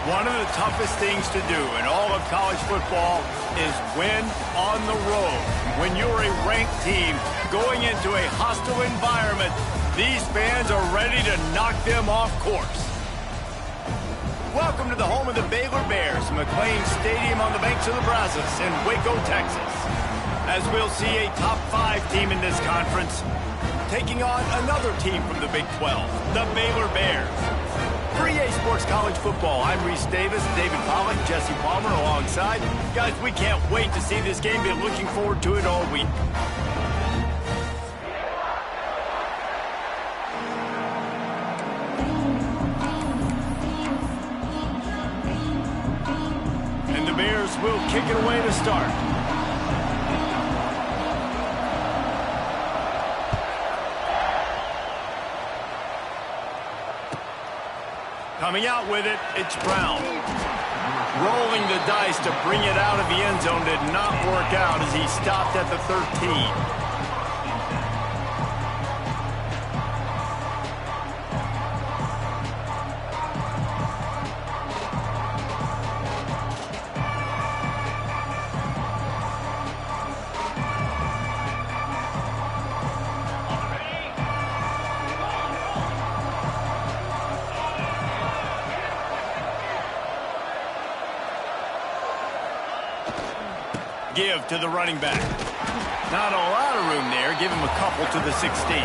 One of the toughest things to do in all of college football is win on the road. When you're a ranked team going into a hostile environment, these fans are ready to knock them off course. Welcome to the home of the Baylor Bears, McLean Stadium on the banks of the Brazos in Waco, Texas. As we'll see a top 5 team in this conference taking on another team from the Big 12, the Baylor Bears. For EA Sports College Football, I'm Reese Davis, David Pollack, Jesse Palmer alongside. Guys, we can't wait to see this game. Been looking forward to it all week. And the Bears will kick it away to start. Coming out with it, it's Brown. Rolling the dice to bring it out of the end zone did not work out as he stopped at the 13. Give to the running back. Not a lot of room there. Give him a couple to the 16.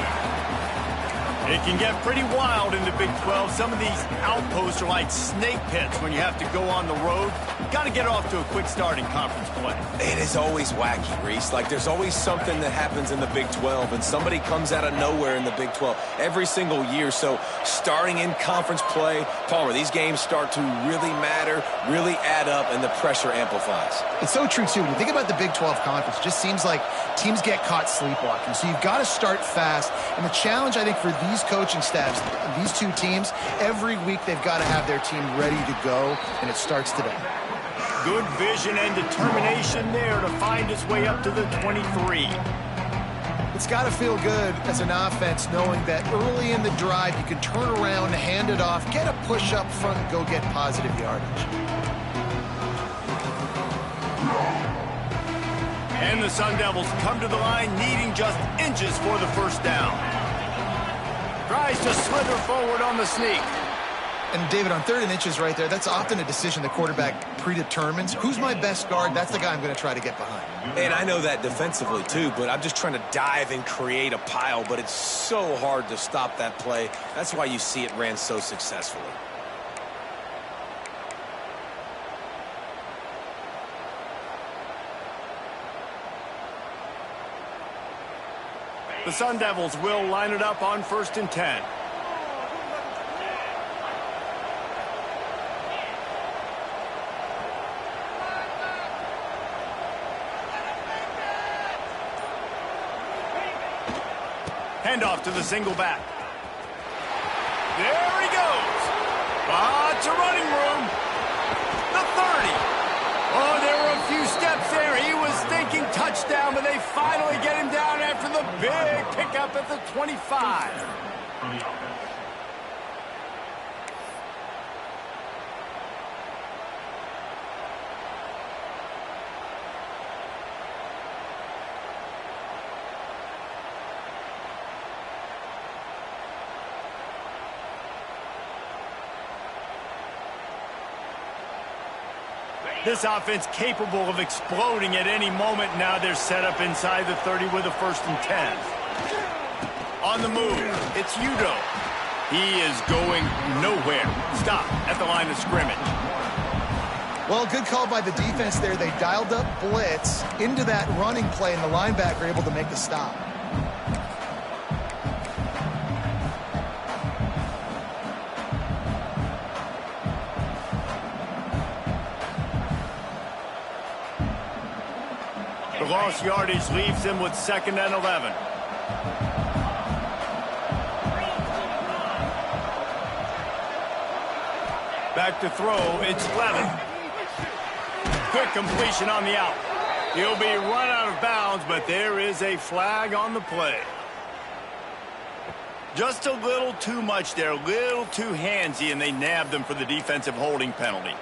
It can get pretty wild in the Big 12. Some of these outposts are like snake pits when you have to go on the road. Got to get off to a quick start in conference play. It is always wacky, Reese. Like, there's always something that happens in the Big 12, and somebody comes out of nowhere in the Big 12 every single year. So, starting in conference play, Palmer, these games start to really matter, really add up, and the pressure amplifies. It's so true, too. When you think about the Big 12 conference, it just seems like teams get caught sleepwalking. So, you've got to start fast. And the challenge, I think, for these coaching staffs, these two teams, every week they've got to have their team ready to go, and it starts today. Good vision and determination there to find his way up to the 23. It's got to feel good as an offense knowing that early in the drive you can turn around, hand it off, get a push up front, and go get positive yardage. And the Sun Devils come to the line needing just inches for the first down. Tries to slither forward on the sneak. And, David, on 3rd and inches right there, that's often a decision the quarterback predetermines. Who's my best guard? That's the guy I'm going to try to get behind. And I know that defensively, too, but I'm just trying to dive and create a pile, but it's so hard to stop that play. That's why you see it ran so successfully. The Sun Devils will line it up on 1st and 10. Handoff to the single back. There he goes. Lots of running room. The 30. Oh, there were a few steps there. He was thinking touchdown, but they finally get him down after the big pickup at the 25. This offense capable of exploding at any moment. Now they're set up inside the 30 with a 1st and 10. On the move, it's Udo. He is going nowhere. Stop at the line of scrimmage. Well, good call by the defense there. They dialed up blitz into that running play, and the linebacker able to make the stop. The lost yardage leaves him with 2nd and 11. Back to throw, it's Levin. Quick completion on the out. He'll be run out of bounds, but there is a flag on the play. Just a little too much there, a little too handsy, and they nabbed them for the defensive holding penalty.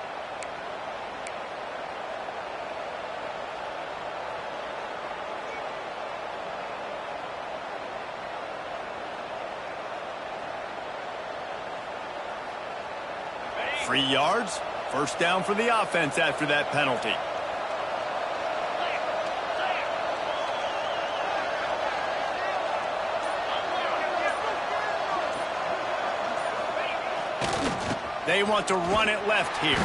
Free yards, first down for the offense after that penalty. They want to run it left here.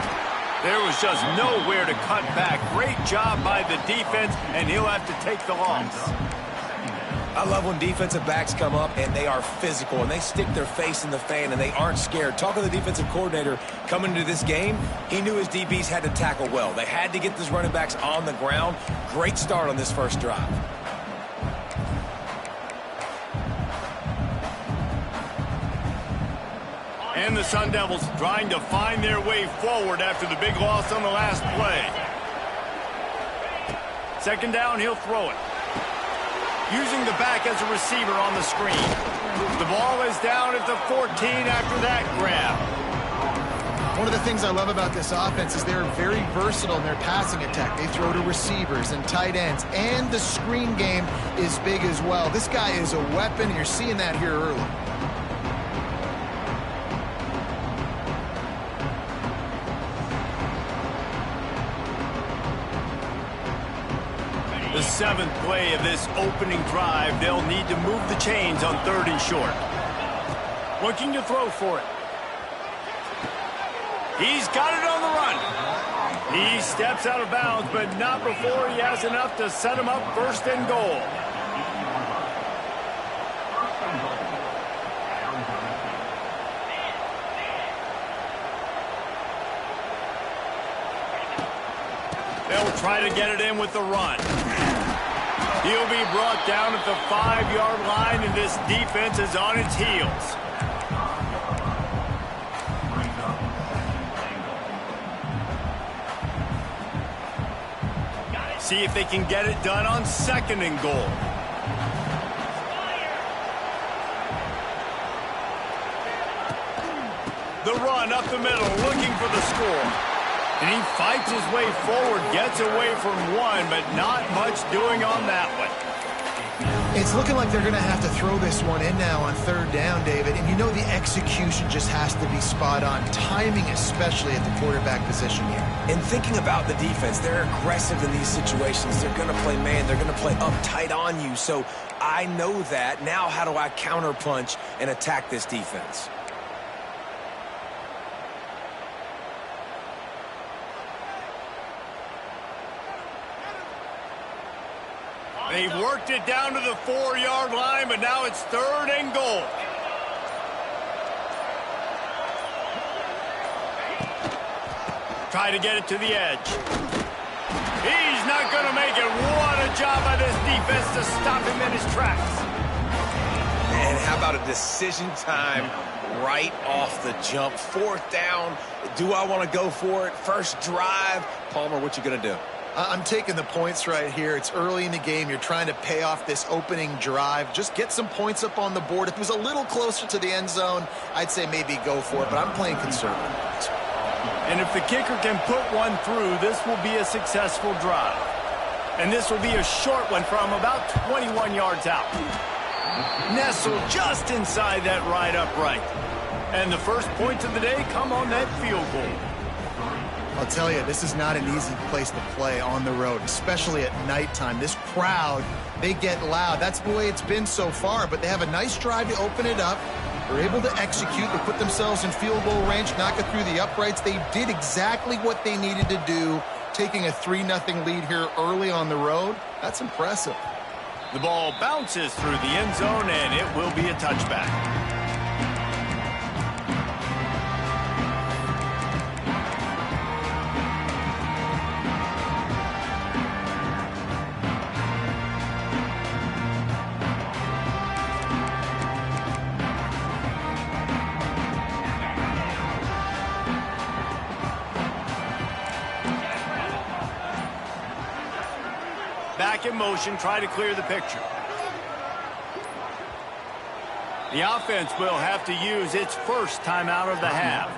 There was just nowhere to cut back. Great job by the defense, and he'll have to take the loss. I love when defensive backs come up and they are physical and they stick their face in the fan and they aren't scared. Talk to the defensive coordinator coming into this game. He knew his DBs had to tackle well. They had to get these running backs on the ground. Great start on this first drive. And the Sun Devils trying to find their way forward after the big loss on the last play. Second down, he'll throw it. Using the back as a receiver on the screen. The ball is down at the 14 after that grab. One of the things I love about this offense is they're very versatile in their passing attack. They throw to receivers and tight ends, and the screen game is big as well. This guy is a weapon, and you're seeing that here early. The seventh play of this opening drive, they'll need to move the chains on 3rd and short. Looking to throw for it. He's got it on the run. He steps out of bounds, but not before he has enough to set him up 1st and goal. They'll try to get it in with the run. He'll be brought down at the 5-yard line, and this defense is on its heels. See if they can get it done on 2nd and goal. The run up the middle, looking for the score. And he fights his way forward, gets away from one, but not much doing on that one. It's looking like they're going to have to throw this one in now on 3rd down, David. And you know the execution just has to be spot on. Timing, especially at the quarterback position here. And thinking about the defense, they're aggressive in these situations. They're going to play man. They're going to play up tight on you. So I know that. Now how do I counterpunch and attack this defense? They've worked it down to the 4-yard line, but now it's 3rd and goal. Try to get it to the edge. He's not going to make it. What a job by this defense to stop him in his tracks. And how about a decision time right off the jump? 4th down. Do I want to go for it? First drive. Palmer, what you going to do? I'm taking the points right here. It's early in the game. You're trying to pay off this opening drive. Just get some points up on the board. If it was a little closer to the end zone, I'd say maybe go for it, but I'm playing conservative. And if the kicker can put one through, this will be a successful drive. And this will be a short one from about 21 yards out. Nestled just inside that right upright. And the first points of the day come on that field goal. I'll tell you, this is not an easy place to play on the road, especially at nighttime. This crowd, they get loud. That's the way it's been so far, but they have a nice drive to open it up. They're able to execute. They put themselves in field goal range, knock it through the uprights. They did exactly what they needed to do, taking a 3-0 lead here early on the road. That's impressive. The ball bounces through the end zone, and it will be a touchback. Back in motion, try to clear the picture. The offense will have to use its first timeout of the half.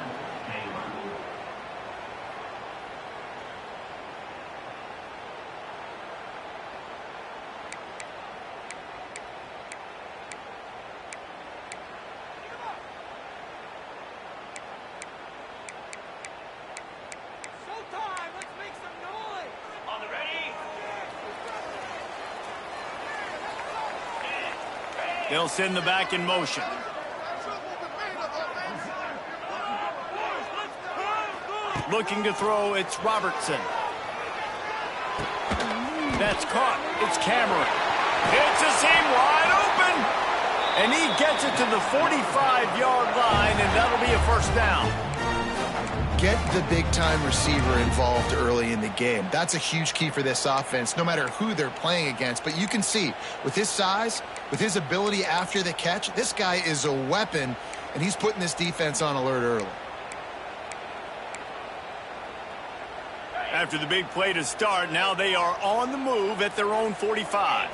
They'll send the back in motion. Looking to throw, it's Robertson. That's caught. It's Cameron. It's a seam wide open. And he gets it to the 45-yard line, and that'll be a first down. Get the big-time receiver involved early in the game. That's a huge key for this offense, no matter who they're playing against. But you can see, with his size, with his ability after the catch, this guy is a weapon, and he's putting this defense on alert early. After the big play to start, now they are on the move at their own 45.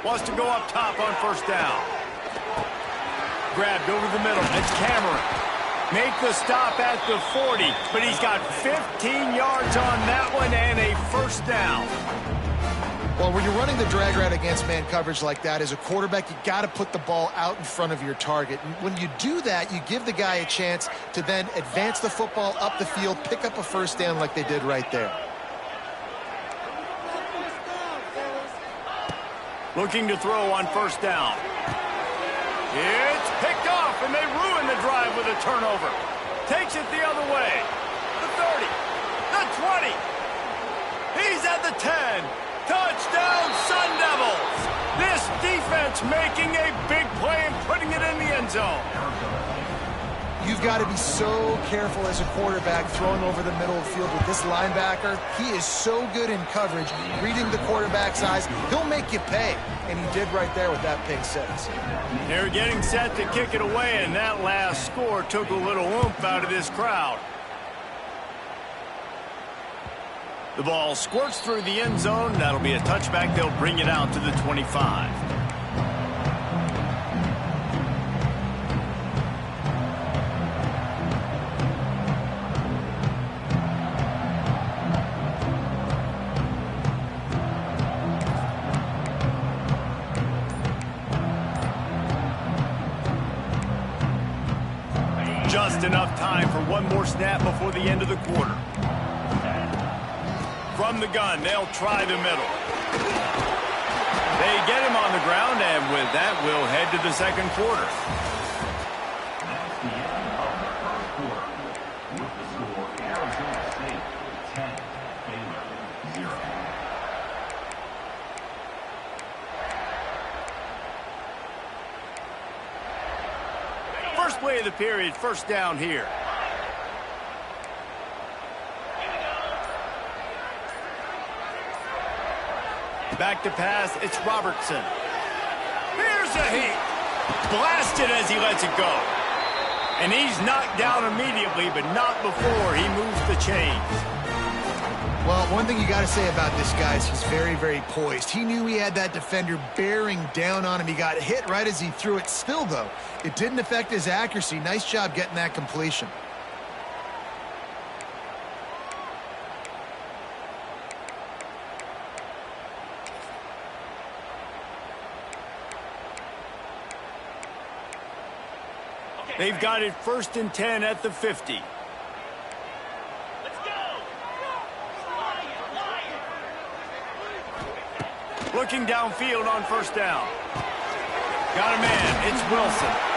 Wants to go up top on first down. Grabbed over the middle. It's Cameron. Make the stop at the 40, but he's got 15 yards on that one and a first down. Well, when you're running the drag route against man coverage like that, as a quarterback, you got to put the ball out in front of your target. And when you do that, you give the guy a chance to then advance the football up the field, pick up a first down like they did right there. Looking to throw on first down. It's picked off, and they ruin the drive with a turnover. Takes it the other way. The 30. The 20. He's at the 10. Touchdown, Sun Devils. This defense making a big play and putting it in the end zone. You've got to be so careful as a quarterback throwing over the middle of the field with this linebacker. He is so good in coverage, reading the quarterback's eyes. He'll make you pay, and he did right there with that pick six. They're getting set to kick it away, and that last score took a little oomph out of this crowd. The ball squirts through the end zone. That'll be a touchback. They'll bring it out to the 25. Just enough time for one more snap before the end of the quarter. From the gun, they'll try the middle. They get him on the ground, and with that, we'll head to the second quarter. That's the end of the first quarter. With the score, Arizona State 10, Baylor 0. First play of the period, first down here. Back to pass, it's Robertson. Here's a heat. Blasted as he lets it go. And he's knocked down immediately, but not before he moves the chains. Well, one thing you got to say about this guy is he's very, very poised. He knew he had that defender bearing down on him. He got hit right as he threw it. Still, though, it didn't affect his accuracy. Nice job getting that completion. They've got it 1st and 10 at the 50. Looking downfield on first down. Got a man. It's Wilson.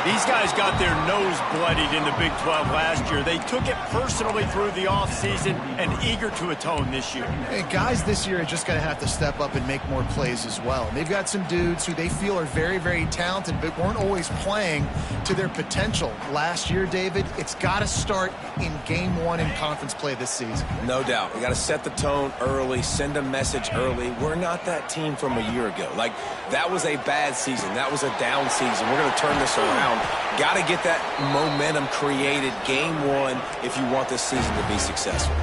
These guys got their nose bloodied in the Big 12 last year. They took it personally through the offseason and eager to atone this year. Hey, guys this year are just going to have to step up and make more plays as well. And they've got some dudes who they feel are very, very talented but weren't always playing to their potential. Last year, David, it's got to start in game one in conference play this season. No doubt. We got to set the tone early, send a message early. We're not that team from a year ago. Like, that was a bad season. That was a down season. We're going to turn this around. Got to get that momentum created game one if you want this season to be successful.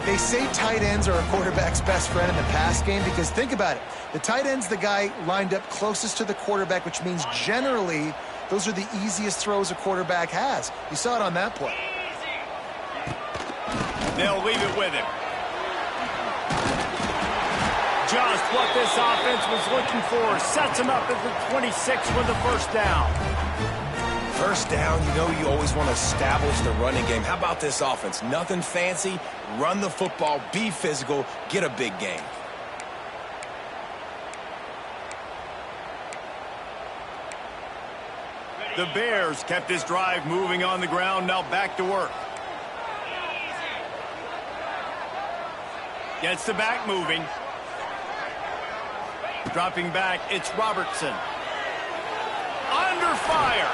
They say tight ends are a quarterback's best friend in the pass game because think about it. The tight end's the guy lined up closest to the quarterback, which means generally those are the easiest throws a quarterback has. You saw it on that play. They'll leave it with him. Just what this offense was looking for. Sets him up at the 26 with the first down. First down, you know you always want to establish the running game. How about this offense? Nothing fancy. Run the football, be physical, get a big gain. The Bears kept this drive moving on the ground. Now back to work. Gets the back moving. Dropping back, it's Robertson. Under fire.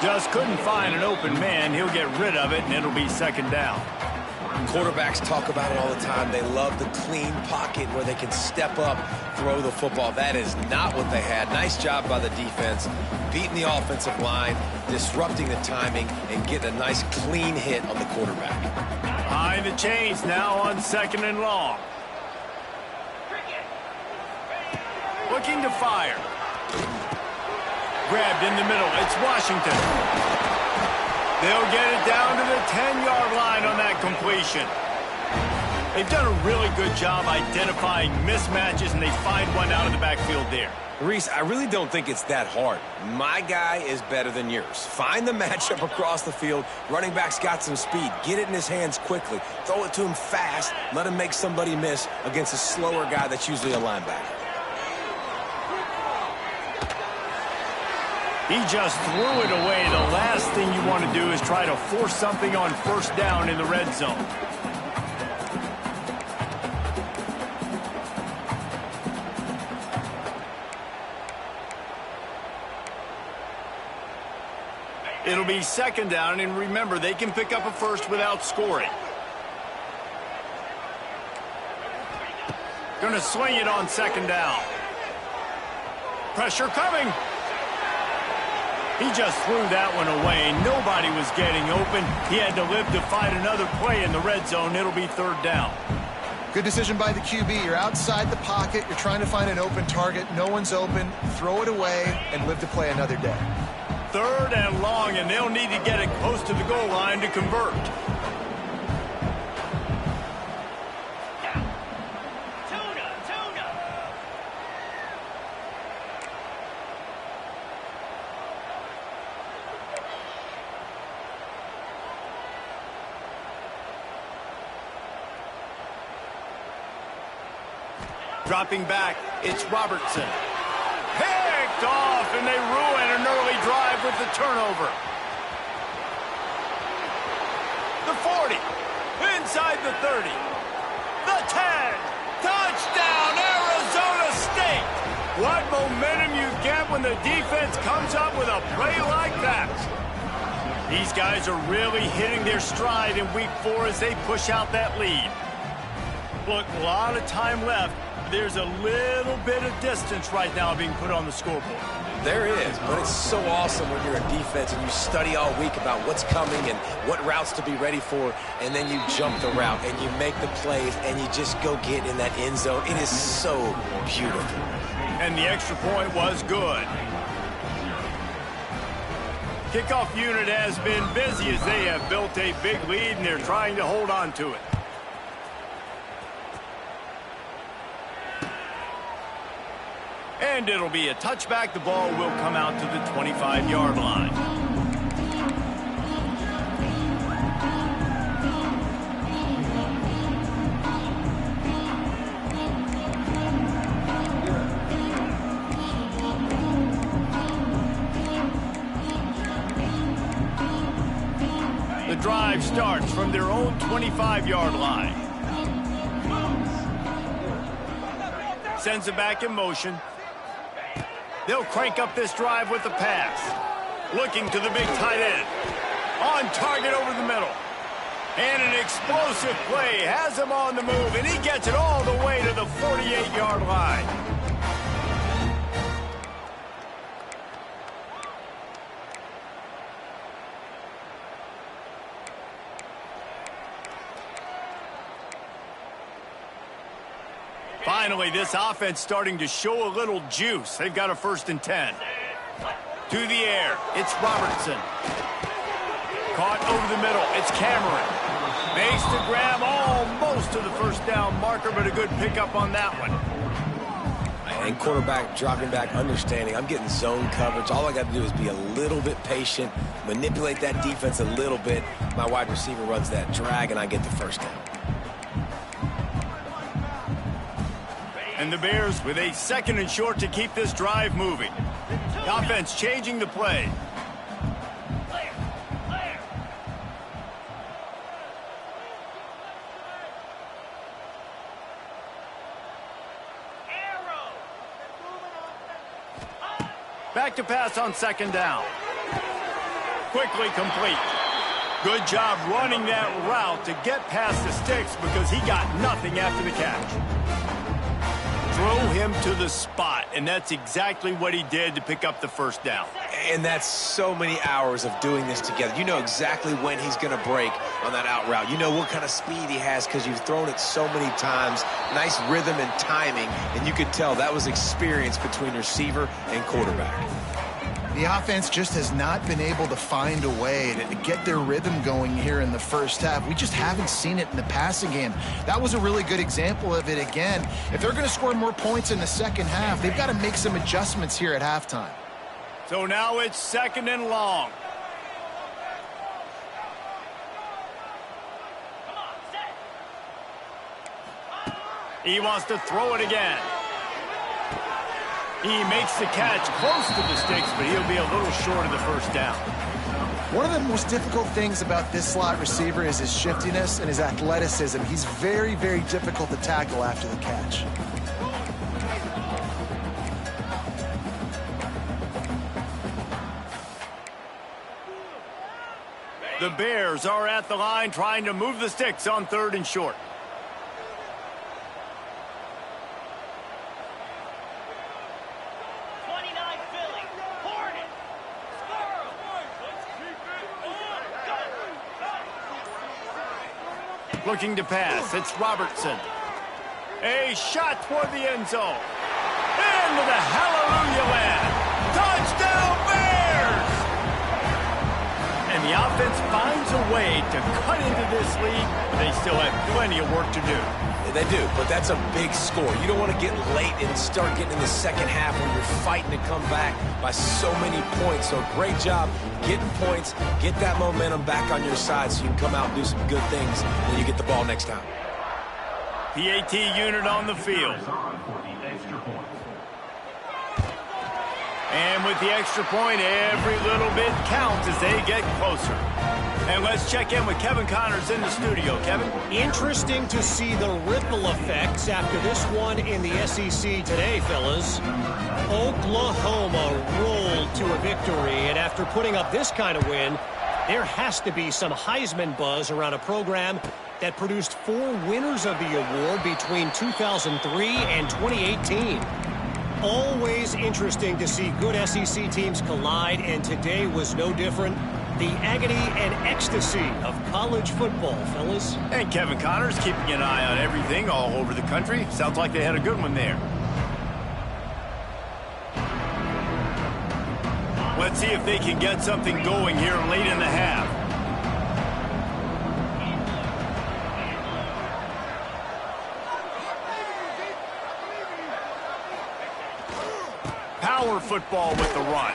Just couldn't find an open man. He'll get rid of it, and it'll be second down. Quarterbacks talk about it all the time. They love the clean pocket where they can step up, throw the football. That is not what they had. Nice job by the defense, beating the offensive line, disrupting the timing, and getting a nice clean hit on the quarterback. Behind the chains now on second and long. Looking to fire. Grabbed in the middle. It's Washington. They'll get it down to the 10-yard line on that completion. They've done a really good job identifying mismatches, and they find one out of the backfield there. Reese, I really don't think it's that hard. My guy is better than yours. Find the matchup across the field. Running back's got some speed. Get it in his hands quickly. Throw it to him fast. Let him make somebody miss against a slower guy that's usually a linebacker. He just threw it away. The last thing you want to do is try to force something on first down in the red zone. It'll be second down, and remember, they can pick up a first without scoring. Going to swing it on second down. Pressure coming. He just threw that one away. Nobody was getting open. He had to live to fight another play in the red zone. It'll be third down. Good decision by the QB. You're outside the pocket. You're trying to find an open target. No one's open. Throw it away and live to play another day. Third and long, and they'll need to get it close to the goal line to convert. Dropping back, it's Robertson. Picked off, and they ruin an early drive with the turnover. The 40, inside the 30, the 10, touchdown, Arizona State. What momentum you get when the defense comes up with a play like that. These guys are really hitting their stride in week 4 as they push out that lead. Look, a lot of time left. There's a little bit of distance right now being put on the scoreboard. There is, but it's so awesome when you're a defense and you study all week about what's coming and what routes to be ready for, and then you jump the route and you make the plays and you just go get in that end zone. It is so beautiful. And the extra point was good. Kickoff unit has been busy as they have built a big lead and they're trying to hold on to it. And it'll be a touchback. The ball will come out to the 25-yard line. The drive starts from their own 25-yard line. Sends it back in motion. They'll crank up this drive with the pass. Looking to the big tight end. On target over the middle. And an explosive play has him on the move, and he gets it all the way to the 48-yard line. Finally, this offense starting to show a little juice. They've got a 1st and 10. To the air, it's Robertson. Caught over the middle, it's Cameron. Makes the grab almost to the 1st down marker, but a good pickup on that one. And quarterback dropping back, understanding I'm getting zone coverage. All I got to do is be a little bit patient, manipulate that defense a little bit. My wide receiver runs that drag, and I get the 1st down. And the Bears with a 2nd and short to keep this drive moving. The offense changing the play. Back to pass on 2nd down. Quickly complete. Good job running that route to get past the sticks because he got nothing after the catch. Throw him to the spot, and that's exactly what he did to pick up the 1st down. And that's so many hours of doing this together. You know exactly when he's going to break on that out route. You know what kind of speed he has because you've thrown it so many times. Nice rhythm and timing, and you could tell that was experience between receiver and quarterback. The offense just has not been able to find a way to get their rhythm going here in the 1st half. We just haven't seen it in the passing game. That was a really good example of it again. If they're going to score more points in the 2nd half, they've got to make some adjustments here at halftime. So now it's 2nd and long. He wants to throw it again. He makes the catch close to the sticks, but he'll be a little short of the 1st down. One of the most difficult things about this slot receiver is his shiftiness and his athleticism. He's very, very difficult to tackle after the catch. The Bears are at the line trying to move the sticks on 3rd and short. Looking to pass, it's Robertson. A shot toward the end zone. Into the hallelujah land. Touchdown Bears! And the offense finds a way to cut into this lead. They still have plenty of work to do. They do, but that's a big score. You don't want to get late and start getting in the 2nd half where you're fighting to come back by so many points. So great job getting points, get that momentum back on your side so you can come out and do some good things when you get the ball next time. PAT unit on the field. And with the extra point, every little bit counts as they get closer. And let's check in with Kevin Connors in the studio. Kevin? Interesting to see the ripple effects after this one in the SEC today, fellas. Oklahoma rolled to a victory, and after putting up this kind of win, there has to be some Heisman buzz around a program that produced 4 winners of the award between 2003 and 2018. Always interesting to see good SEC teams collide, and today was no different. The agony and ecstasy of college football, fellas. And Kevin Connors keeping an eye on everything all over the country. Sounds like they had a good one there. Let's see if they can get something going here late in the half. Power football with the run.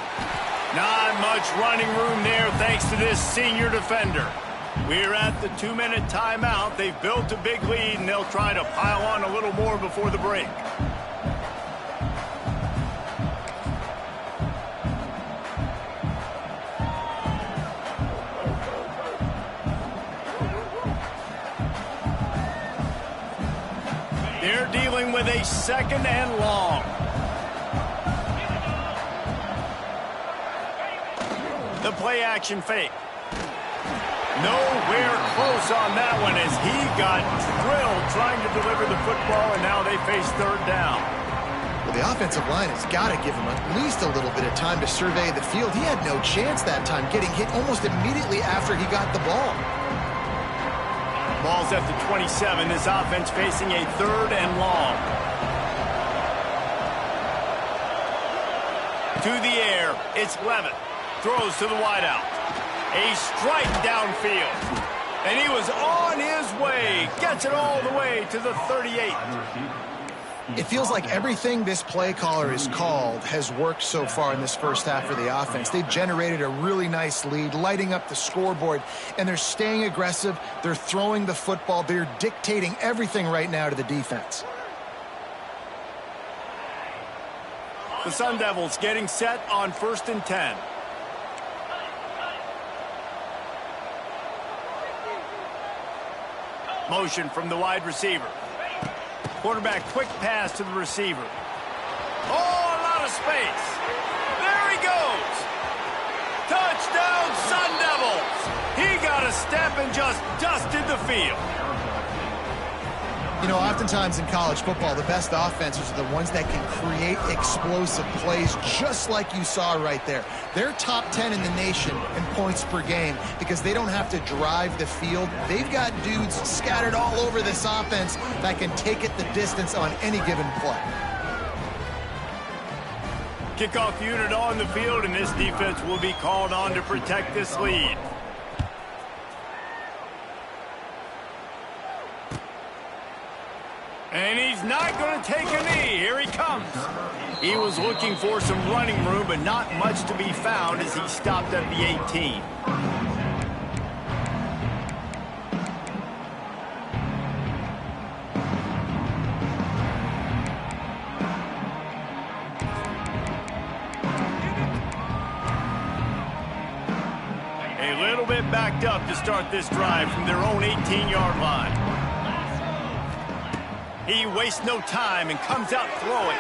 Not much running room there thanks to this senior defender. We're at the 2-minute timeout. They've built a big lead, and they'll try to pile on a little more before the break. They're dealing with a 2nd and long. The play action fake. Nowhere close on that one as he got drilled trying to deliver the football, and now they face 3rd down. Well, the offensive line has got to give him at least a little bit of time to survey the field. He had no chance that time, getting hit almost immediately after he got the ball. Ball's at the 27. This offense facing a 3rd and long. To the air, it's Levitt. Throws to the wideout. A strike downfield. And he was on his way. Gets it all the way to the 38. It feels like everything this play caller has called has worked so far in this first half for the offense. They've generated a really nice lead, lighting up the scoreboard, and they're staying aggressive. They're throwing the football. They're dictating everything right now to the defense. The Sun Devils getting set on 1st and 10. Motion from the wide receiver. Quarterback quick pass to the receiver. Oh, a lot of space. There he goes. Touchdown, Sun Devils. He got a step and just dusted the field. You know, oftentimes in college football, the best offenses are the ones that can create explosive plays, just like you saw right there. They're top 10 in the nation in points per game because they don't have to drive the field. They've got dudes scattered all over this offense that can take it the distance on any given play. Kickoff unit on the field, and this defense will be called on to protect this lead. And he's not going to take a knee. Here he comes. He was looking for some running room, but not much to be found as he stopped at the 18. A little bit backed up to start this drive from their own 18-yard line. He wastes no time and comes out throwing.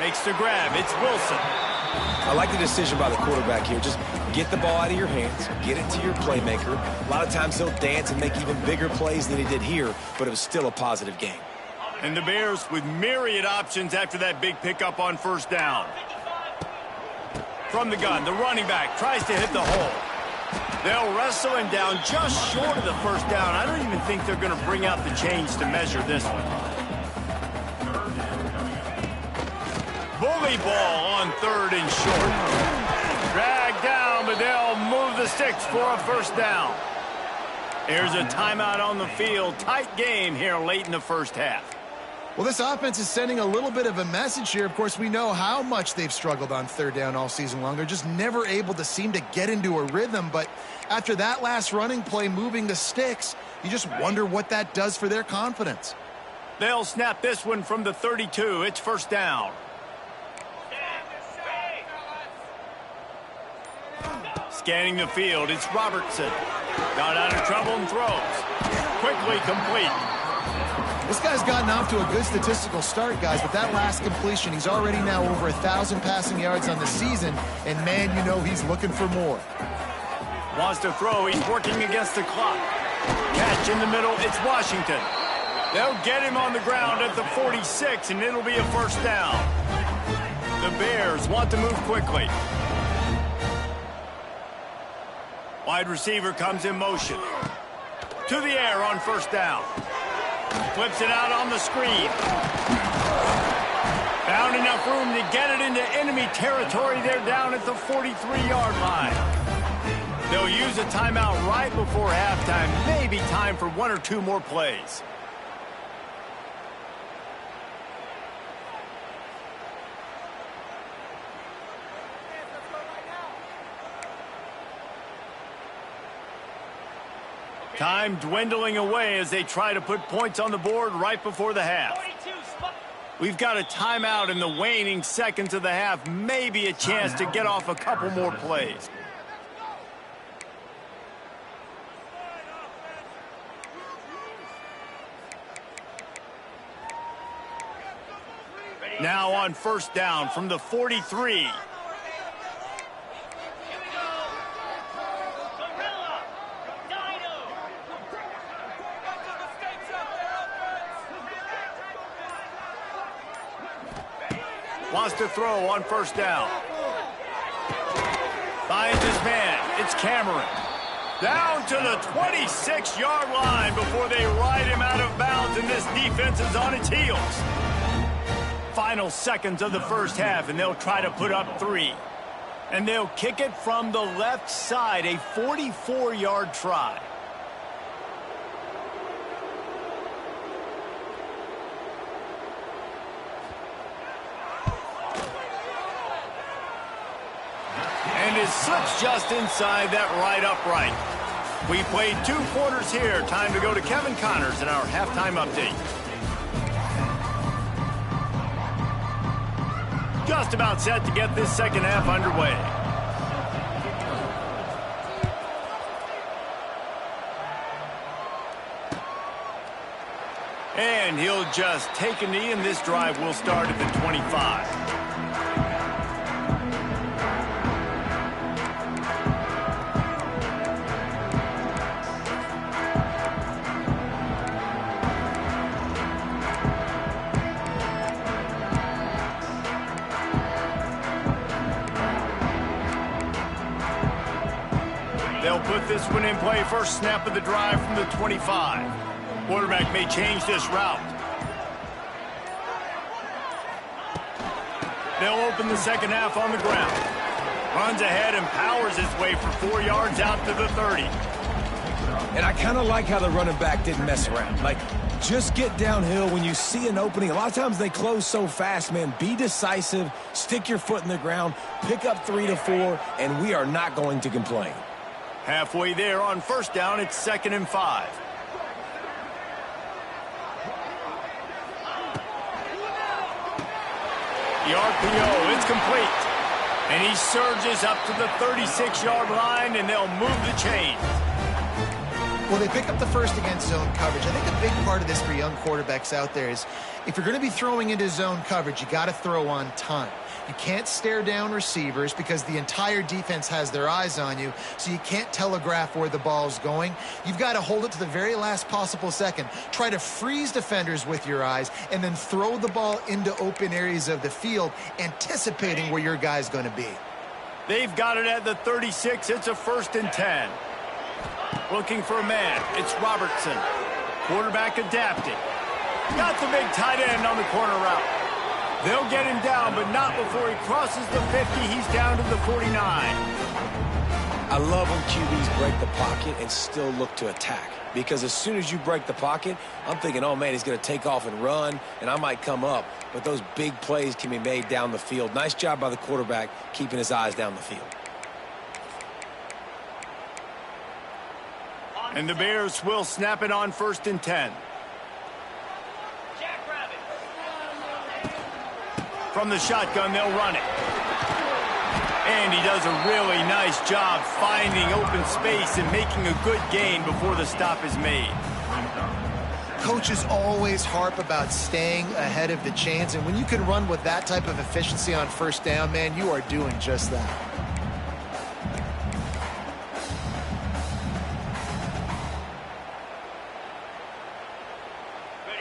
Makes the grab. It's Wilson. I like the decision by the quarterback here. Just get the ball out of your hands, get it to your playmaker. A lot of times he'll dance and make even bigger plays than he did here, but it was still a positive game. And the Bears with myriad options after that big pickup on 1st down. From the gun, the running back tries to hit the hole. They'll wrestle him down just short of the 1st down. I don't even think they're going to bring out the chains to measure this one. Bully ball on 3rd and short. Dragged down, but they'll move the sticks for a 1st down. Here's a timeout on the field. Tight game here late in the first half. Well, this offense is sending a little bit of a message here. Of course, we know how much they've struggled on 3rd down all season long. They're just never able to seem to get into a rhythm. But after that last running play, moving the sticks, you just wonder what that does for their confidence. They'll snap this one from the 32. It's 1st down. Scanning the field, it's Robertson. Got out of trouble and throws. Quickly complete. This guy's gotten off to a good statistical start, guys, but that last completion, he's already now over 1,000 passing yards on the season, and man, you know he's looking for more. Wants to throw, he's working against the clock. Catch in the middle, it's Washington. They'll get him on the ground at the 46, and it'll be a 1st down. The Bears want to move quickly. Wide receiver comes in motion. To the air on 1st down. Flips it out on the screen. Found enough room to get it into enemy territory. They're down at the 43-yard line. They'll use a timeout right before halftime. Maybe time for 1 or 2 more plays. Time dwindling away as they try to put points on the board right before the half. We've got a timeout in the waning seconds of the half. Maybe a chance to get off a couple more plays. Now on 1st down from the 43. Wants to throw on 1st down. Finds his man. It's Cameron. Down to the 26-yard line before they ride him out of bounds, and this defense is on its heels. Final seconds of the first half, and they'll try to put up 3. And they'll kick it from the left side, a 44-yard try. And it slips just inside that right upright. We played 2 quarters here. Time to go to Kevin Connors in our halftime update. Just about set to get this second half underway. And he'll just take a knee, and this drive will start at the 25. They'll put this one in play. First snap of the drive from the 25. Quarterback may change this route. They'll open the second half on the ground. Runs ahead and powers his way for 4 yards out to the 30. And I kind of like how the running back didn't mess around. Like, just get downhill when you see an opening. A lot of times they close so fast, man. Be decisive, stick your foot in the ground, pick up 3 to 4, and we are not going to complain. Halfway there on first down, it's 2nd and 5. The RPO, it's complete. And he surges up to the 36-yard line, and they'll move the chains. Well, they pick up the first against zone coverage. I think a big part of this for young quarterbacks out there is if you're going to be throwing into zone coverage, you got to throw on time. You can't stare down receivers because the entire defense has their eyes on you, so you can't telegraph where the ball's going. You've got to hold it to the very last possible second. Try to freeze defenders with your eyes and then throw the ball into open areas of the field, anticipating where your guy's going to be. They've got it at the 36. It's a 1st and 10. Looking for a man. It's Robertson. Quarterback adapting. Got the big tight end on the corner route. They'll get him down, but not before he crosses the 50. He's down to the 49. I love when QBs break the pocket and still look to attack. Because as soon as you break the pocket, I'm thinking, oh, man, he's going to take off and run, and I might come up. But those big plays can be made down the field. Nice job by the quarterback keeping his eyes down the field. And the Bears will snap it on 1st and 10. From the shotgun, they'll run it. And he does a really nice job finding open space and making a good gain before the stop is made. Coaches always harp about staying ahead of the chains, and when you can run with that type of efficiency on first down, man, you are doing just that.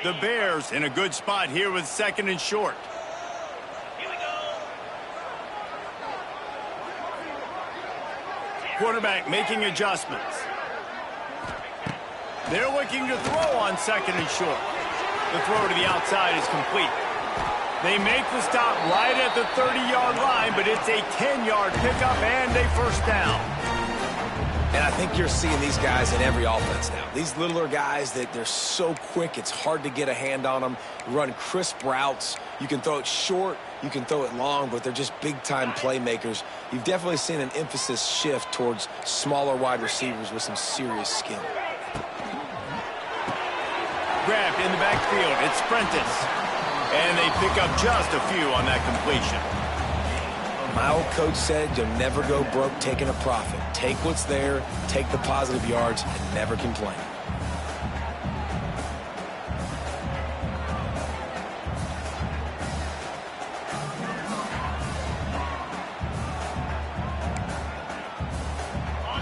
The Bears in a good spot here with 2nd and short. Quarterback making adjustments. They're looking to throw on 2nd and short. The throw to the outside is complete. They make the stop right at the 30-yard line, but it's a 10-yard pickup and a 1st down. And I think you're seeing these guys in every offense now. These littler guys that they're so quick, it's hard to get a hand on them. Run crisp routes. You can throw it short, you can throw it long, but they're just big-time playmakers. You've definitely seen an emphasis shift towards smaller wide receivers with some serious skill. Grabbed in the backfield, it's Prentice. And they pick up just a few on that completion. My old coach said you'll never go broke taking a profit. Take what's there, take the positive yards, and never complain.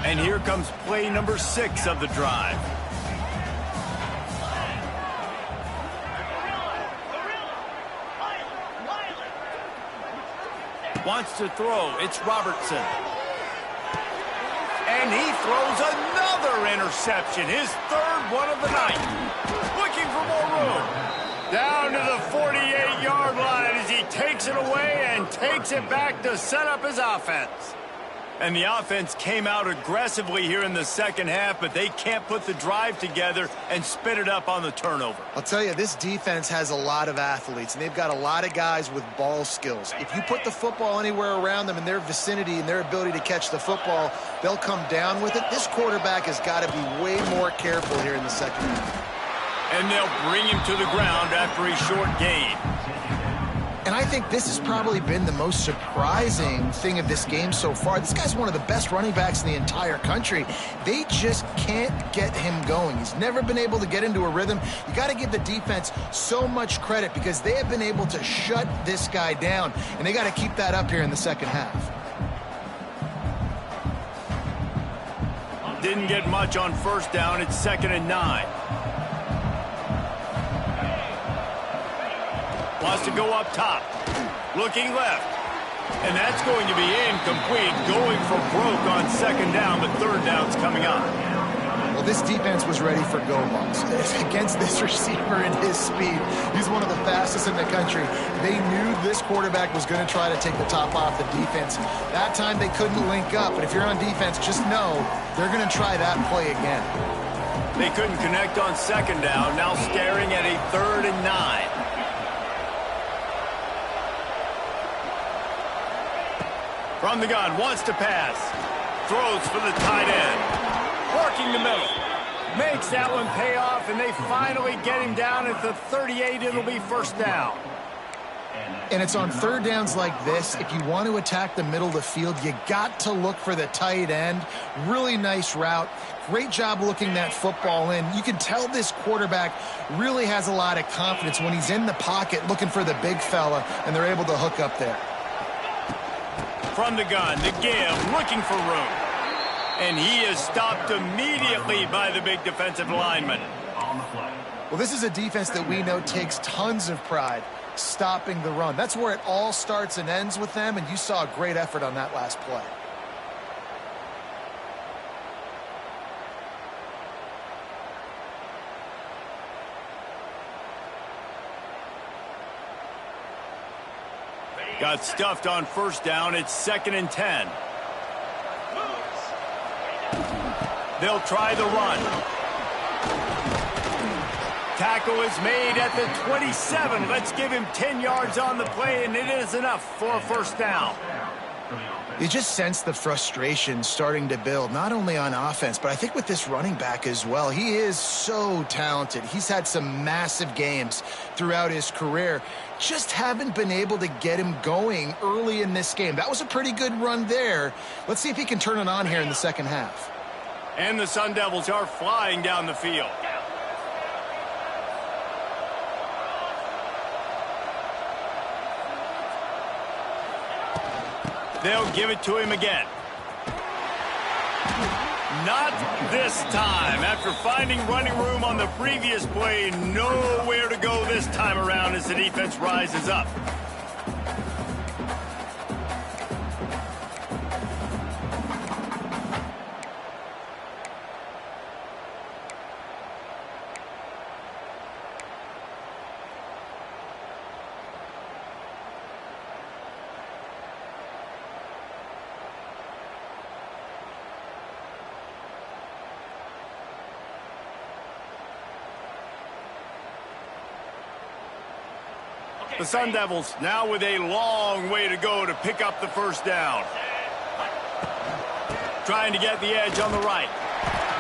And here comes play number 6 of the drive. Wants to throw. It's Robertson. And he throws another interception. His 3rd one of the night. Looking for more room. Down to the 48-yard line as he takes it away and takes it back to set up his offense. And the offense came out aggressively here in the second half, but they can't put the drive together and spit it up on the turnover. I'll tell you, this defense has a lot of athletes, and they've got a lot of guys with ball skills. If you put the football anywhere around them in their vicinity and their ability to catch the football, they'll come down with it. This quarterback has got to be way more careful here in the second half. And they'll bring him to the ground after a short gain. And I think this has probably been the most surprising thing of this game so far. This guy's one of the best running backs in the entire country. They just can't get him going. He's never been able to get into a rhythm. You got to give the defense so much credit because they have been able to shut this guy down, and they got to keep that up here in the second half. Didn't get much on first down. It's 2nd and 9. Wants to go up top. Looking left. And that's going to be incomplete. Going for broke on 2nd down, but 3rd down's coming up. Well, this defense was ready for go balls. Against this receiver and his speed, he's one of the fastest in the country. They knew this quarterback was going to try to take the top off the defense. That time they couldn't link up, but if you're on defense, just know they're going to try that play again. They couldn't connect on 2nd down. Now staring at a 3rd and 9. From the gun, wants to pass. Throws for the tight end. Working the middle. Makes that one pay off, and they finally get him down at the 38. It'll be 1st down. And it's on 3rd downs like this. If you want to attack the middle of the field, you got to look for the tight end. Really nice route. Great job looking that football in. You can tell this quarterback really has a lot of confidence when he's in the pocket looking for the big fella, and they're able to hook up there. From the gun, the give, looking for room. And he is stopped immediately by the big defensive lineman. Well, this is a defense that we know takes tons of pride stopping the run. That's where it all starts and ends with them, and you saw a great effort on that last play. Got stuffed on 1st down. It's 2nd and 10. They'll try the run. Tackle is made at the 27. Let's give him 10 yards on the play, and it is enough for a 1st down. You just sense the frustration starting to build, not only on offense, but I think with this running back as well. He is so talented. He's had some massive games throughout his career. Just haven't been able to get him going early in this game. That was a pretty good run there. Let's see if he can turn it on here in the second half. And the Sun Devils are flying down the field. They'll give it to him again. Not this time. After finding running room on the previous play, nowhere to go this time around as the defense rises up. The Sun Devils now with a long way to go to pick up the 1st down. Trying to get the edge on the right.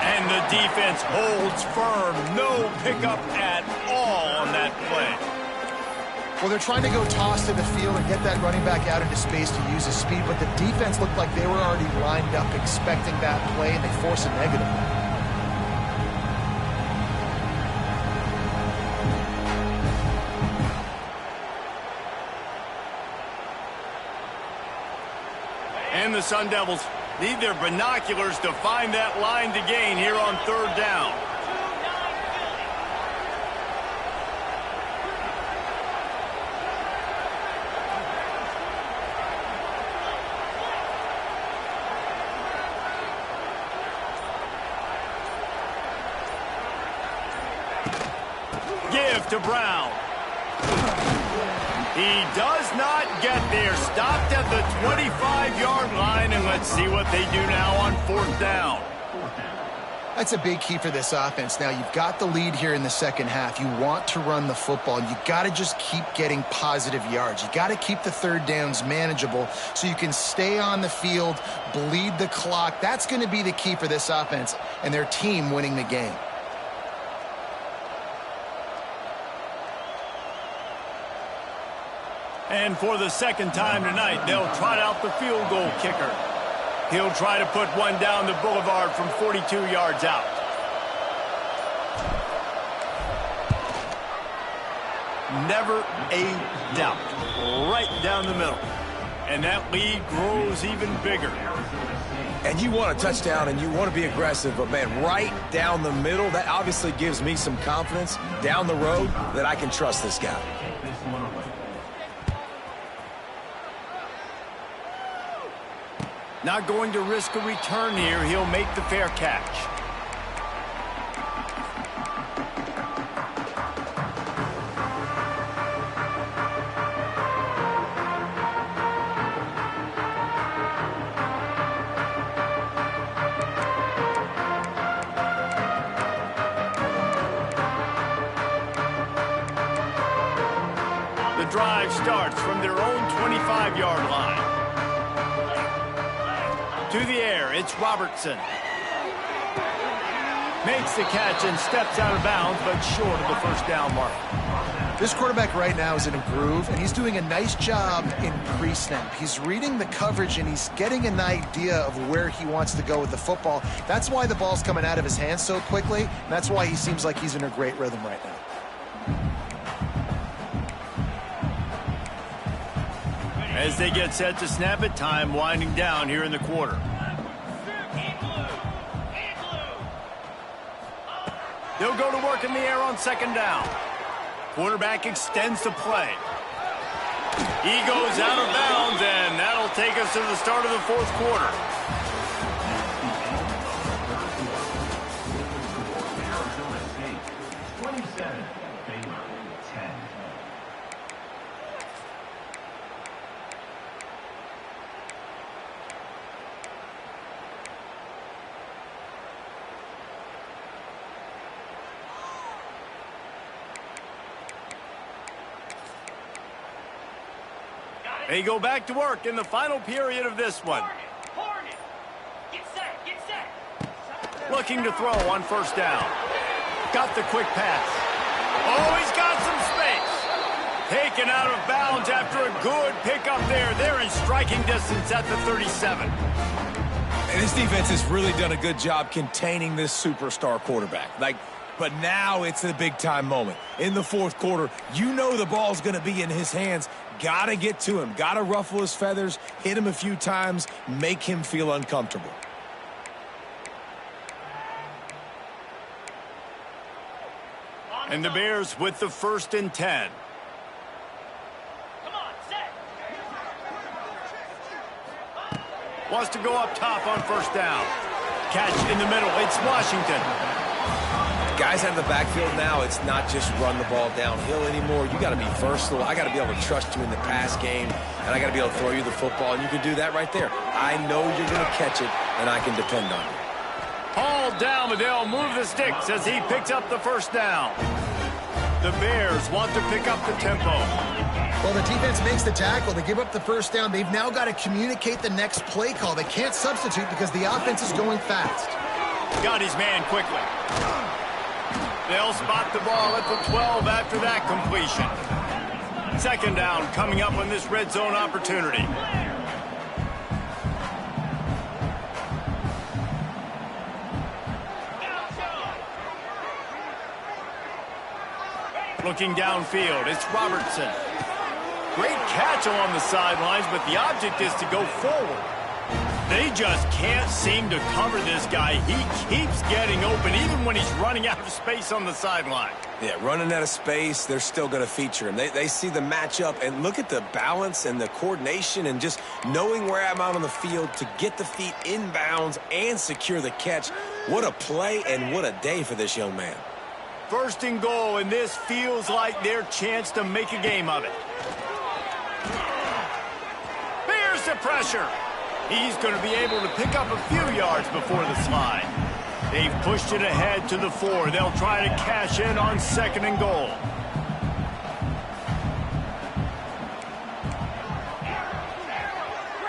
And the defense holds firm. No pickup at all on that play. Well, they're trying to go toss to the field and get that running back out into space to use his speed, but the defense looked like they were already lined up expecting that play, and they force a negative. And the Sun Devils need their binoculars to find that line to gain here on 3rd down. Give to Brown. He does not get there. Stopped at the 25-yard line, and let's see what they do now on 4th down. That's a big key for this offense. Now, you've got the lead here in the second half. You want to run the football. You got to just keep getting positive yards. You got to keep the 3rd downs manageable so you can stay on the field, bleed the clock. That's going to be the key for this offense and their team winning the game. And for the second time tonight, they'll trot out the field goal kicker. He'll try to put one down the boulevard from 42 yards out. Never a doubt. Right down the middle. And that lead grows even bigger. And you want a touchdown and you want to be aggressive, but man, right down the middle, that obviously gives me some confidence down the road that I can trust this guy. Not going to risk a return here. He'll make the fair catch. The drive starts from their own 25-yard line. To the air, it's Robertson. Makes the catch and steps out of bounds, but short of the 1st down mark. This quarterback right now is in a groove, and he's doing a nice job in pre-snap. He's reading the coverage, and he's getting an idea of where he wants to go with the football. That's why the ball's coming out of his hands so quickly, and that's why he seems like he's in a great rhythm right now. As they get set to snap it, time winding down here in the quarter. They'll go to work in the air on 2nd down. Quarterback extends the play. He goes out of bounds, and that'll take us to the start of the 4th quarter. Arizona State 27, Baylor 10. They go back to work in the final period of this one. Looking to throw on 1st down. Got the quick pass. Oh, he's got some space. Taken out of bounds after a good pickup there. They're in striking distance at the 37. And this defense has really done a good job containing this superstar quarterback. But now it's a big-time moment. In the 4th quarter, you know the ball's going to be in his hands. Got to get to him. Got to ruffle his feathers, hit him a few times, make him feel uncomfortable. And the Bears with the 1st and 10. Wants to go up top on 1st down. Catch in the middle. It's Washington. Guys out of the backfield now, it's not just run the ball downhill anymore. You got to be versatile. I got to be able to trust you in the pass game, and I got to be able to throw you the football, and you can do that right there. I know you're going to catch it, and I can depend on you. Hauled down, but they'll move the sticks as he picks up the 1st down. The Bears want to pick up the tempo. Well, the defense makes the tackle. They give up the 1st down. They've now got to communicate the next play call. They can't substitute because the offense is going fast. Got his man quickly. They'll spot the ball at the 12 after that completion. 2nd down coming up on this red zone opportunity. Looking downfield, it's Robertson. Great catch along the sidelines, but the object is to go forward. They just can't seem to cover this guy. He keeps getting open, even when he's running out of space on the sideline. Yeah, running out of space, they're still going to feature him. They see the matchup, and look at the balance and the coordination and just knowing where I'm out on the field to get the feet in bounds and secure the catch. What a play and what a day for this young man. 1st and goal, and this feels like their chance to make a game of it. pressure. He's going to be able to pick up a few yards before the slide. They've pushed it ahead to the 4. They'll try to cash in on 2nd and goal.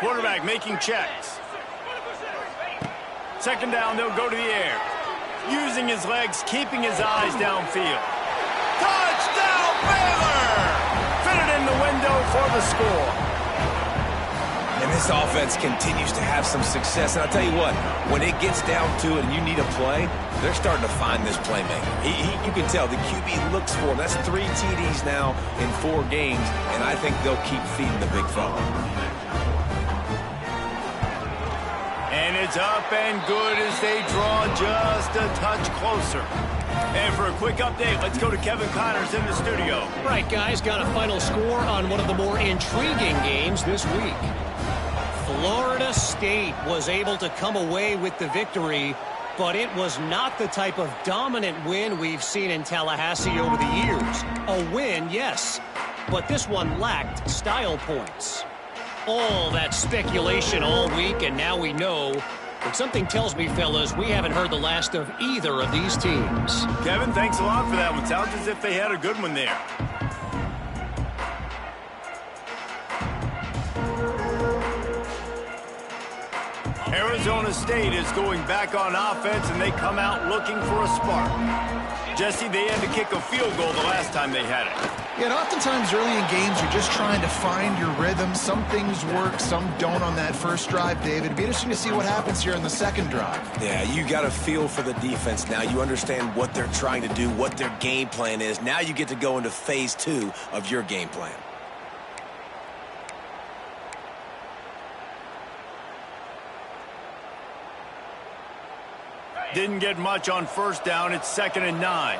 Quarterback making checks. 2nd down, they'll go to the air. Using his legs, keeping his eyes downfield. Touchdown, Baylor! Fitted in the window for the score. And this offense continues to have some success. And I'll tell you what, when it gets down to it and you need a play, they're starting to find this playmaker. You can tell the QB looks for him. That's 3 TDs now in 4 games, and I think they'll keep feeding the big fella. And it's up and good as they draw just a touch closer. And for a quick update, let's go to Kevin Connors in the studio. Right, guys, got a final score on one of the more intriguing games this week. Florida State was able to come away with the victory, but it was not the type of dominant win we've seen in Tallahassee over the years. A win, yes, but this one lacked style points. All that speculation all week, and now we know. But something tells me, fellas, we haven't heard the last of either of these teams. Kevin, thanks a lot for that one. Sounds as if they had a good one there. Arizona State is going back on offense, and they come out looking for a spark. Jesse, they had to kick a field goal the last time they had it. Yeah, and oftentimes early in games, you're just trying to find your rhythm. Some things work, some don't on that first drive, David. It'd be interesting to see what happens here in the second drive. Yeah, you got a feel for the defense now. You understand what they're trying to do, what their game plan is. Now you get to go into phase 2 of your game plan. Didn't get much on first down. It's 2nd and 9.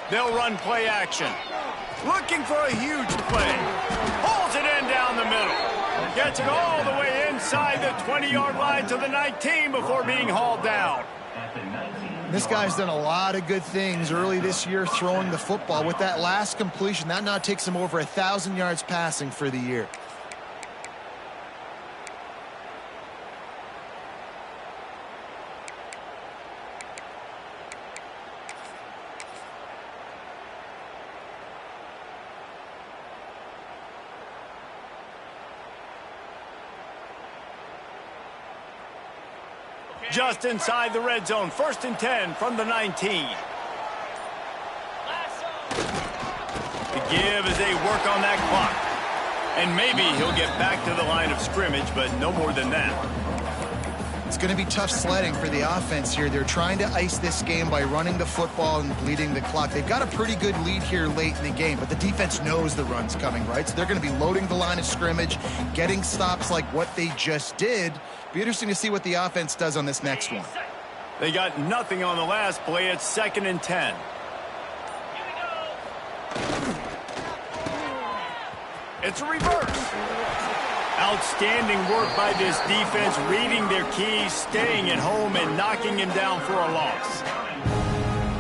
They'll run play action. Looking for a huge play. Pulls it in down the middle. Gets it all the way inside the 20-yard line to the 19 before being hauled down. This guy's done a lot of good things early this year throwing the football. With that last completion, that now takes him over 1,000 yards passing for the year. Just inside the red zone. 1st and 10 from the 19. The give as they work on that clock. And maybe he'll get back to the line of scrimmage, but no more than that. It's going to be tough sledding for the offense here. They're trying to ice this game by running the football and bleeding the clock. They've got a pretty good lead here late in the game, but the defense knows the run's coming, right? So they're going to be loading the line of scrimmage, getting stops like what they just did. Be interesting to see what the offense does on this next one. They got nothing on the last play. It's 2nd and 10. It's a reverse. Outstanding work by this defense, reading their keys, staying at home, and knocking him down for a loss.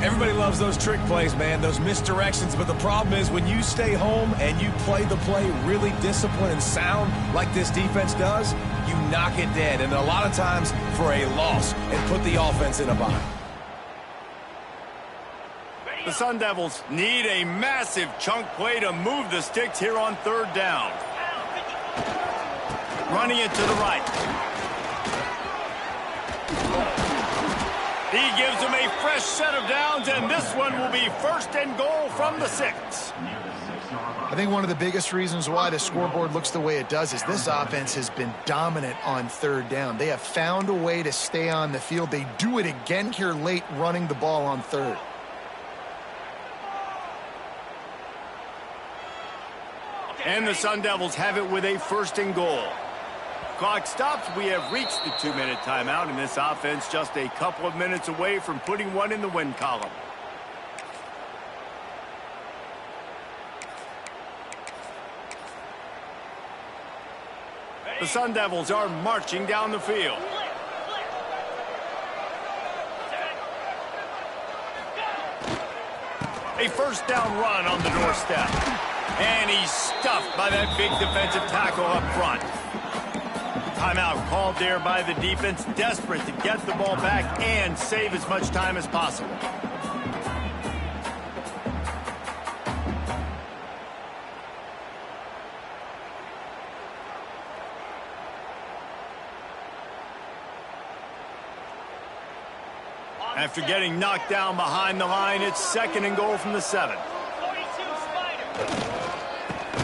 Everybody loves those trick plays, man, those misdirections, but the problem is when you stay home and you play the play really disciplined and sound like this defense does, you knock it dead, and a lot of times for a loss, and put the offense in a bind. The Sun Devils need a massive chunk play to move the sticks here on 3rd down. Running it to the right. He gives them a fresh set of downs, and this one will be 1st and goal from the 6. I think one of the biggest reasons why the scoreboard looks the way it does is this offense has been dominant on 3rd down. They have found a way to stay on the field. They do it again here late, running the ball on 3rd. And the Sun Devils have it with a 1st and goal. Clock stops. We have reached the 2-minute timeout, and this offense just a couple of minutes away from putting one in the win column. The Sun Devils are marching down the field. A 1st down run on the doorstep. And he's stuffed by that big defensive tackle up front. Timeout called there by the defense, desperate to get the ball back and save as much time as possible. After getting knocked down behind the line, it's 2nd and goal from the 7.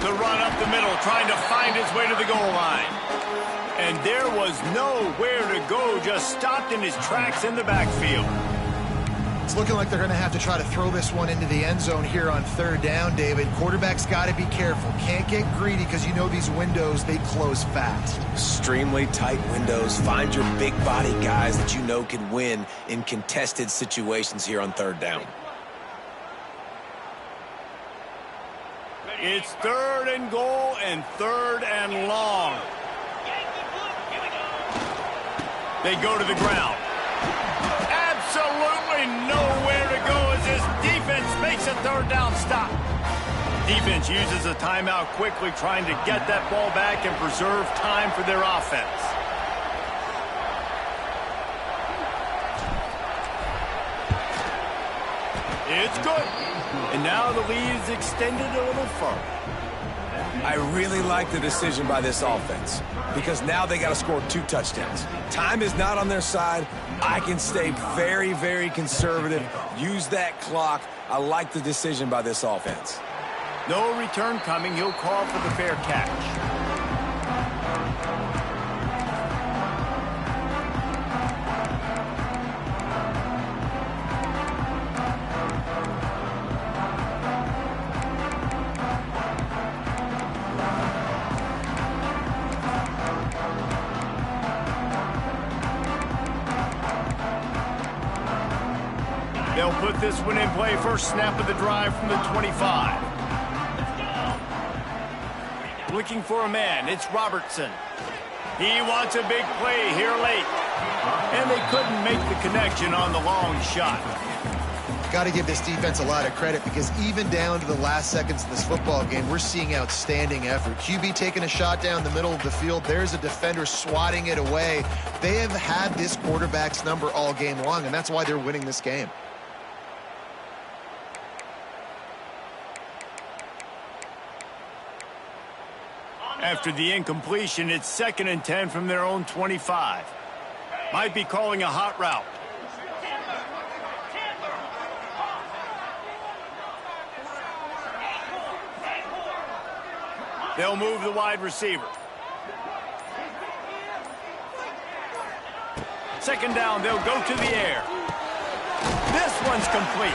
The run up the middle, trying to find his way to the goal line. And there was nowhere to go, just stopped in his tracks in the backfield. It's looking like they're going to have to try to throw this one into the end zone here on 3rd down, David. Quarterback's got to be careful. Can't get greedy because you know these windows, they close fast. Extremely tight windows. Find your big body guys that you know can win in contested situations here on 3rd down. It's 3rd and goal and 3rd and long. They go to the ground. Absolutely nowhere to go as this defense makes a 3rd down stop. Defense uses a timeout quickly, trying to get that ball back and preserve time for their offense. It's good. And now the lead is extended a little further. I really like the decision by this offense because now they got to score 2 touchdowns. Time is not on their side. I can stay very, very conservative. Use that clock. I like the decision by this offense. No return coming. He'll call for the fair catch. They'll put this one in play. First snap of the drive from the 25. Looking for a man. It's Robertson. He wants a big play here late. And they couldn't make the connection on the long shot. Got to give this defense a lot of credit because even down to the last seconds of this football game, we're seeing outstanding effort. QB taking a shot down the middle of the field. There's a defender swatting it away. They have had this quarterback's number all game long, and that's why they're winning this game. After the incompletion, it's 2nd and 10 from their own 25. Might be calling a hot route. They'll move the wide receiver. 2nd down, they'll go to the air. This one's complete.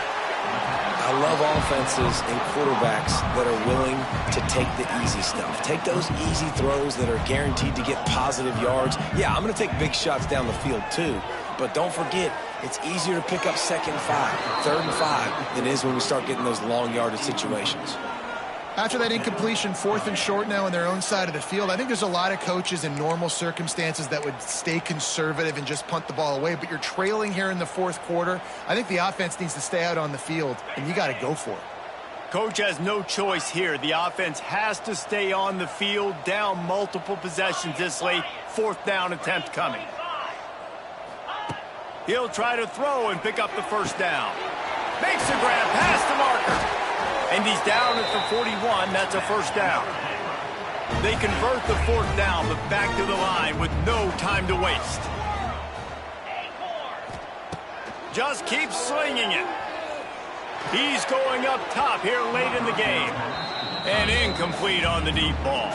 I love offenses and quarterbacks that are willing to take the easy stuff. Take those easy throws that are guaranteed to get positive yards. Yeah, I'm going to take big shots down the field too, but don't forget, it's easier to pick up 2nd and 5, 3rd and 5 than it is when we start getting those long yardage situations. After that incompletion, 4th and short now on their own side of the field, I think there's a lot of coaches in normal circumstances that would stay conservative and just punt the ball away, but you're trailing here in the 4th quarter. I think the offense needs to stay out on the field, and you got to go for it. Coach has no choice here. The offense has to stay on the field, down multiple possessions this late. 4th down attempt coming. He'll try to throw and pick up the 1st down. Makes the grab past the marker. And he's down at the 41. That's a 1st down. They convert the 4th down, but back to the line with no time to waste. Just keep slinging it. He's going up top here late in the game. And incomplete on the deep ball.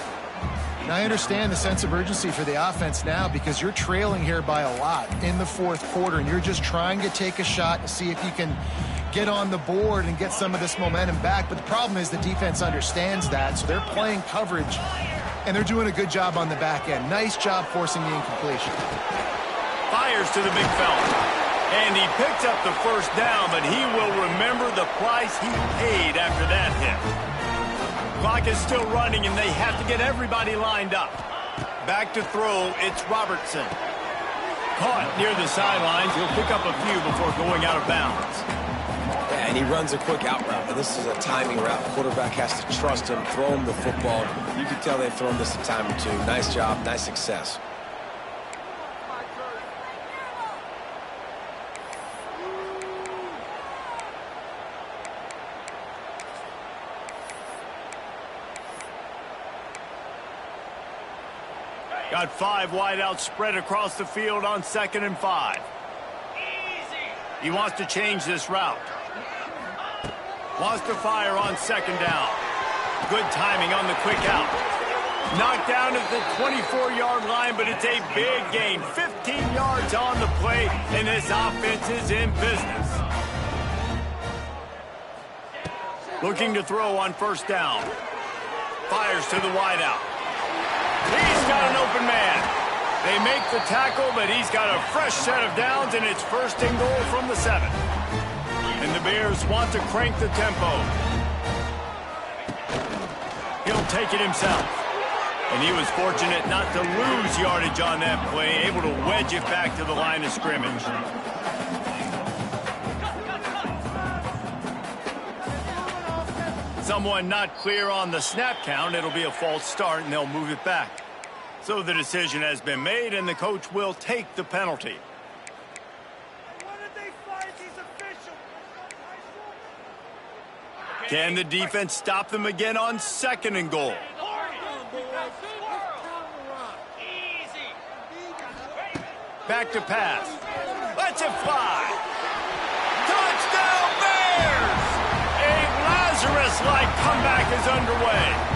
Now, I understand the sense of urgency for the offense now because you're trailing here by a lot in the 4th quarter, and you're just trying to take a shot to see if you can get on the board and get some of this momentum back. But the problem is the defense understands that, so they're playing coverage, and they're doing a good job on the back end. Nice job forcing the incompletion. Fires to the big fella. And he picks up the 1st down, but he will remember the price he paid after that hit. Clock is still running, and they have to get everybody lined up. Back to throw, it's Robertson. Caught near the sidelines. He'll pick up a few before going out of bounds. Yeah, And he runs a quick out route. And this is a timing route. Quarterback has to trust him, throw him the football. You can tell they've thrown this a time or two. Nice job, nice success. Got 5 wideouts spread across the field on 2nd and 5. He wants to change this route. Wants to fire on 2nd down. Good timing on the quick out. Knocked down at the 24-yard line, but it's a big gain. 15 yards on the play, and this offense is in business. Looking to throw on 1st down. Fires to the wideout. He's got an open man. They make the tackle, but he's got a fresh set of downs, and it's 1st and goal from the 7. And the Bears want to crank the tempo. He'll take it himself. And he was fortunate not to lose yardage on that play, able to wedge it back to the line of scrimmage. Someone not clear on the snap count. It'll be a false start, and they'll move it back. So the decision has been made, and the coach will take the penalty. Can the defense stop them again on 2nd and goal? Back to pass. Let's it fly. Touchdown Bears! A Lazarus-like comeback is underway.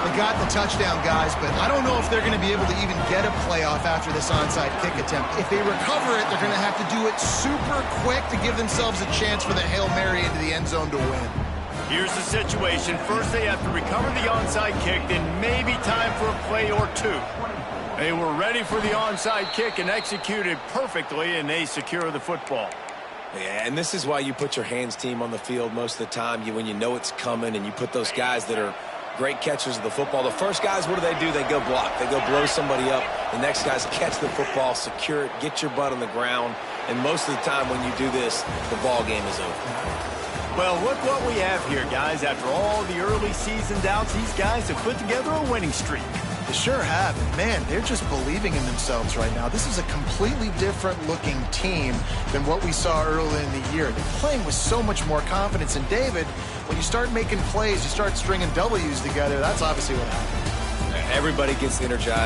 They got the touchdown, guys, but I don't know if they're going to be able to even get a playoff after this onside kick attempt. If they recover it, they're going to have to do it super quick to give themselves a chance for the Hail Mary into the end zone to win. Here's the situation. First, they have to recover the onside kick, then maybe time for a play or two. They were ready for the onside kick and executed perfectly, and they secure the football. Yeah, and this is why you put your hands team on the field most of the time. When you know it's coming, and you put those guys that are great catchers of the football. The first guys, what do? They go block. They go blow somebody up. The next guys catch the football, secure it, get your butt on the ground. And most of the time when you do this, the ball game is over. Well, look what we have here, guys. After all the early season doubts, these guys have put together a winning streak. They sure have. And man, they're just believing in themselves right now. This is a completely different looking team than what we saw early in the year. They're playing with so much more confidence. And David, when you start making plays, you start stringing W's together, that's obviously what happens. Everybody gets energized.